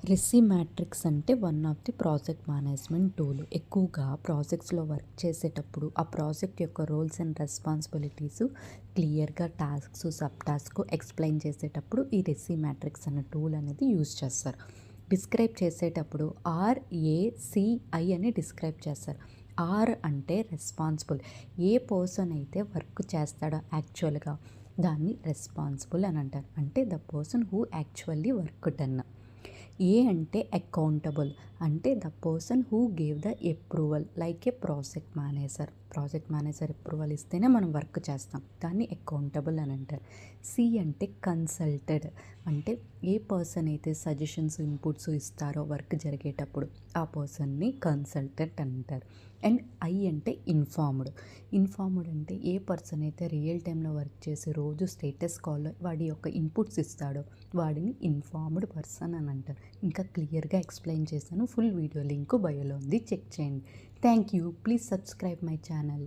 రెసి matrix అంటే one of the project management tool. ఎక్కువగా ప్రాజెక్ట్స్లో వర్క్ చేసేటప్పుడు ఆ ప్రాజెక్ట్ యొక్క రోల్స్ అండ్ రెస్పాన్సిబిలిటీస్ క్లియర్గా టాస్క్స్ సబ్ టాస్క్ ఎక్స్ప్లెయిన్ చేసేటప్పుడు ఈ రెసి మ్యాట్రిక్స్ అనే టూల్ అనేది యూజ్ చేస్తారు. డిస్క్రైబ్ చేసేటప్పుడు RACI అని డిస్క్రైబ్ చేస్తారు. ఆర్ అంటే రెస్పాన్సిబుల్. ఏ పర్సన్ అయితే వర్క్ చేస్తాడో యాక్చువల్గా దాన్ని రెస్పాన్సిబుల్ అని అంటారు. అంటే the person who actually work done. A అంటే అకౌంటబుల్, అంటే the person who gave the approval like A project manager approval ఇస్తేనే మనం వర్క్ చేస్తాం, దాన్ని అకౌంటబుల్ అని అంటారు. సి అంటే కన్సల్టెడ్, అంటే ఏ పర్సన్ అయితే సజెషన్స్ ఇన్పుట్స్ ఇస్తారో వర్క్ జరిగేటప్పుడు ఆ పర్సన్ని కన్సల్టెంట్ అంటారు. అండ్ ఐ అంటే ఇన్ఫార్మ్డ్ అంటే ఏ పర్సన్ అయితే రియల్ టైంలో వర్క్ చేసి రోజు స్టేటస్ కాల్లో వాడి యొక్క ఇన్పుట్స్ ఇస్తాడో వాడిని ఇన్ఫార్మ్డ్ పర్సన్ అని అంటారు. ఇంకా క్లియర్గా ఎక్స్ప్లెయిన్ చేశాను. ఫుల్ వీడియో లింక్ బయోలో ఉంది, చెక్ చేయండి. Thank you. Please subscribe my channel.